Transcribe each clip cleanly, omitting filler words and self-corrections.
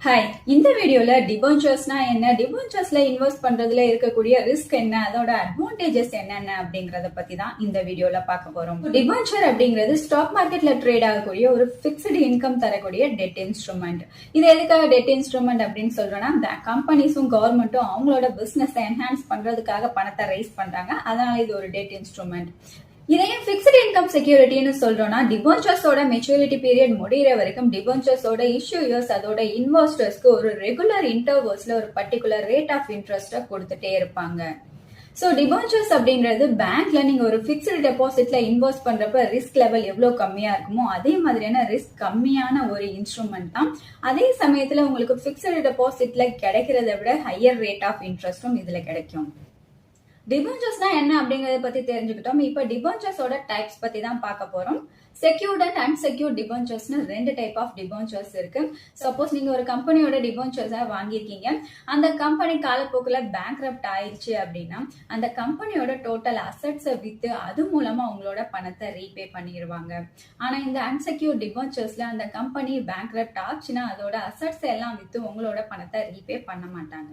Hi, இந்த வீடியோல டிபென்ச்சர்ஸ்னா என்ன, டிபென்ச்சர்ஸ்ல இன்வெஸ்ட் பண்றதுல இருக்கக்கூடிய ரிஸ்க் என்ன, அதோட அட்வான்டேஜஸ் என்னென்ன அப்படிங்கறத பத்தி தான் இந்த வீடியோல பார்க்க போறோம். டிபென்ச்சர் அப்படிங்கிறது ஸ்டாக் மார்க்கெட்ல ட்ரேட் ஆகக்கூடிய ஒரு பிக்ஸ்டு இன்கம் தரக்கூடிய டெட் இன்ஸ்ட்ருமெண்ட். இது எதுக்காக டெட் இன்ஸ்ட்ருமெண்ட் அப்படின்னு சொல்றோம்னா, கம்பெனிஸும் கவர்மெண்ட்டும் அவங்களோட பிசினஸ் என்ஹான்ஸ் பண்றதுக்காக பணத்தை ரைஸ் பண்றாங்க. அதனால இது ஒரு டெட் இன்ஸ்ட்ருமெண்ட். இதையும் பிக்ஸ்ட் இன்கம் செக்யூரிட்டின்னு சொல்றோம்னா, டிபென்ச்சர்ஸோட மெச்சூரிட்டி பீரியட் முடிகிற வரைக்கும் டிபென்ச்சர்ஸோட இஷ்யூயர்ஸ் அதோட இன்வெஸ்டர்ஸ்க்கு ஒரு ரெகுலர் இன்டர்வல்ஸ்ல ஒரு பர்டிகுலர் ரேட் ஆஃப் இன்ட்ரெஸ்ட கொடுத்துட்டே இருப்பாங்க. சோ டிபென்ச்சர்ஸ் அப்படின்றது பேங்க்ல நீங்க ஒரு பிக்ஸ்டு டெபாசிட்ல இன்வெஸ்ட் பண்றப்ப ரிஸ்க் லெவல் எவ்வளவு கம்மியா இருக்குமோ அதே மாதிரியான ரிஸ்க் கம்மியான ஒரு இன்ஸ்ட்ருமெண்ட் தான். அதே சமயத்துல உங்களுக்கு பிக்ஸ்டு டெபாசிட்ல கிடைக்கிறத விட ஹையர் ரேட் ஆஃப் இன்ட்ரெஸ்டும் இதுல கிடைக்கும். டிபென்ச்சர்ஸ்னா என்ன அப்படிங்கறத பத்தி தெரிஞ்சுக்கிட்டோம். இப்ப டிபென்ச்சர்ஸோட டைப்ஸ் பத்தி தான் பார்க்க போறோம். செக்யூர்ட் அண்ட் அன்செக்யூர்ட் டிபென்ச்சர்ஸ்னு ரெண்டு டைப் ஆஃப் டிபென்ச்சர்ஸ் இருக்கு. சப்போஸ் நீங்க ஒரு கம்பெனியோட டிபென்ச்சர்ஸா வாங்கியிருக்கீங்க, அந்த கம்பெனி காலப்போக்குல பேங்க்ரப்ட் ஆயிடுச்சு அப்படின்னா அந்த கம்பெனியோட டோட்டல் அசெட்ஸை வித்து அது மூலமா உங்களோட பணத்தை ரீபே பண்ணிடுவாங்க. ஆனா இந்த அன்செக்யூர்ட் டிபென்ச்சர்ஸ்ல அந்த கம்பெனி பேங்க்ரப்ட் ஆச்சுன்னா அதோட அசெட்ஸ் எல்லாம் வித்து உங்களோட பணத்தை ரீபே பண்ண மாட்டாங்க.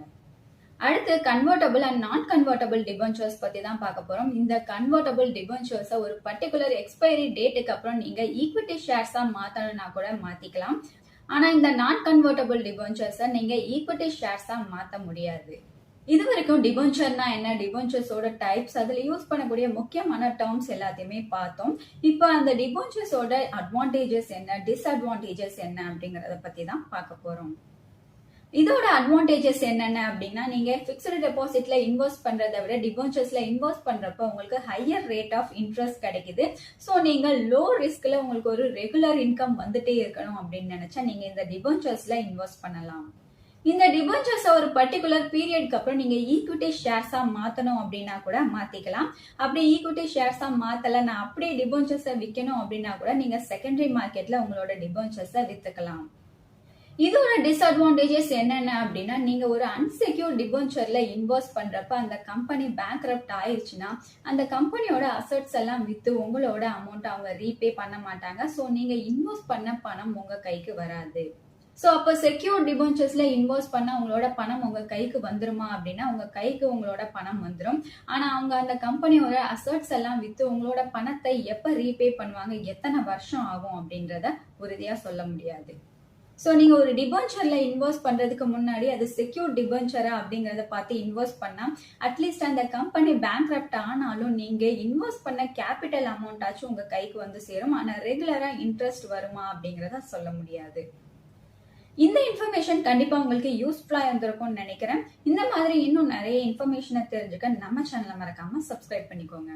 அடுத்து கன்வெர்ட்டபிள் அண்ட் நான் கன்வெர்ட்டபிள் டிபென்ச்சர்ஸ் பத்தி தான் பார்க்க போறோம். இந்த கன்வெர்ட்டபிள் டிபென்ச்சர்ஸை ஒரு பர்டிகுலர் எக்ஸ்பைரி டேட்டுக்கு அப்புறம் நீங்க ஈக்விட்டி ஷேர்ஸா மாத்தணும்னா கூட மாத்திக்கலாம். ஆனா இந்த நான் கன்வெர்ட்டபிள் டிபென்ச்சர்ஸை நீங்க ஈக்விட்டி ஷேர்ஸா மாத்த முடியாது. இது வரைக்கும் டிபென்ச்சர்னா என்ன, டிபென்ச்சர்ஸோட டைப்ஸ், அதுல யூஸ் பண்ணக்கூடிய முக்கியமான டேர்ம்ஸ் எல்லாத்தையுமே பார்த்தோம். இப்போ அந்த டிபென்ச்சர்ஸோட அட்வான்டேஜஸ் என்ன, டிஸ்அட்வான்டேஜஸ் என்ன அப்படிங்கறத பத்தி தான் பார்க்க போறோம். இதோட அட்வான்டேஜஸ் என்னென்ன அப்படின்னா, நீங்க பிக்ஸ்டு டெபாசிட்ல இன்வெஸ்ட் பண்றதை விட டிபென்ச்சர்ஸ்ல இன்வெஸ்ட் பண்றப்ப உங்களுக்கு ஹையர் ரேட் ஆஃப் இன்ட்ரெஸ்ட் கிடைக்குது. சோ நீங்க லோ ரிஸ்க்ல உங்களுக்கு ஒரு ரெகுலர் இன்கம் வந்துட்டே இருக்கணும் அப்படின்னு நினைச்சா நீங்க இந்த டிபென்ச்சர்ஸ்ல இன்வெஸ்ட் பண்ணலாம். இந்த டிபென்ச்சர்ஸ் ஒரு பர்டிகுலர் பீரியட்க்கு அப்புறம் நீங்க ஈக்விட்டி ஷேர்ஸா மாத்தணும் அப்படின்னா கூட மாத்திக்கலாம். அப்படி ஈக்விட்டி ஷேர்ஸா மாத்தல, நான் அப்படியே டிபென்ச்சர்ஸை விற்கணும் அப்படின்னா கூட நீங்க செகண்டரி மார்க்கெட்ல உங்களோட டிபென்ச்சர்ஸை வித்துக்கலாம். இதோட டிஸ்அட்வான்டேஜஸ் என்னென்ன அப்படின்னா, நீங்க ஒரு அன்செக்யூர்ட் டிபென்ச்சர்ல இன்வெஸ்ட் பண்றப்ப அந்த கம்பெனி பேங்க்ரப்ட் ஆயிருச்சுன்னா அந்த கம்பெனியோட அசெட்ஸ் எல்லாம் வித்து உங்களோட அமௌண்ட் அவங்க ரீபே பண்ண மாட்டாங்க. சோ நீங்க இன்வெஸ்ட் பண்ண பணம் உங்க கைக்கு வராது. சோ அப்ப செக்யூர்ட் டிபென்ச்சர்ஸ்ல இன்வெஸ்ட் பண்ண உங்களோட பணம் உங்க கைக்கு வந்துருமா அப்படின்னா உங்க கைக்கு உங்களோட பணம் வந்துடும். ஆனா அவங்க அந்த கம்பெனியோட அசெட்ஸ் எல்லாம் வித்து உங்களோட பணத்தை எப்ப ரீபே பண்ணுவாங்க, எத்தனை வருஷம் ஆகும் அப்படின்றத உறுதியா சொல்ல முடியாது. சோ நீங்க ஒரு டிபென்ச்சர்ல இன்வெஸ்ட் பண்றதுக்கு முன்னாடி அது செக்யூர் டிபென்ச்சரா அப்படிங்கறத பார்த்து இன்வெஸ்ட் பண்ணா அட்லீஸ்ட் அந்த கம்பெனி பேங்க்ரப்ட் ஆனாலும் நீங்க இன்வெஸ்ட் பண்ண கேபிட்டல் அமௌண்ட் ஆச்சும் உங்க கைக்கு வந்து சேரும். ஆனா ரெகுலரா இன்ட்ரெஸ்ட் வருமா அப்படிங்கறத சொல்ல முடியாது. இந்த இன்ஃபர்மேஷன் கண்டிப்பா உங்களுக்கு யூஸ்ஃபுல்லா இருந்திருக்கும்னு நினைக்கிறேன். இந்த மாதிரி இன்னும் நிறைய இன்ஃபர்மேஷனை தெரிஞ்சுக்க நம்ம சேனலை மறக்காம சப்ஸ்கிரைப் பண்ணிக்கோங்க.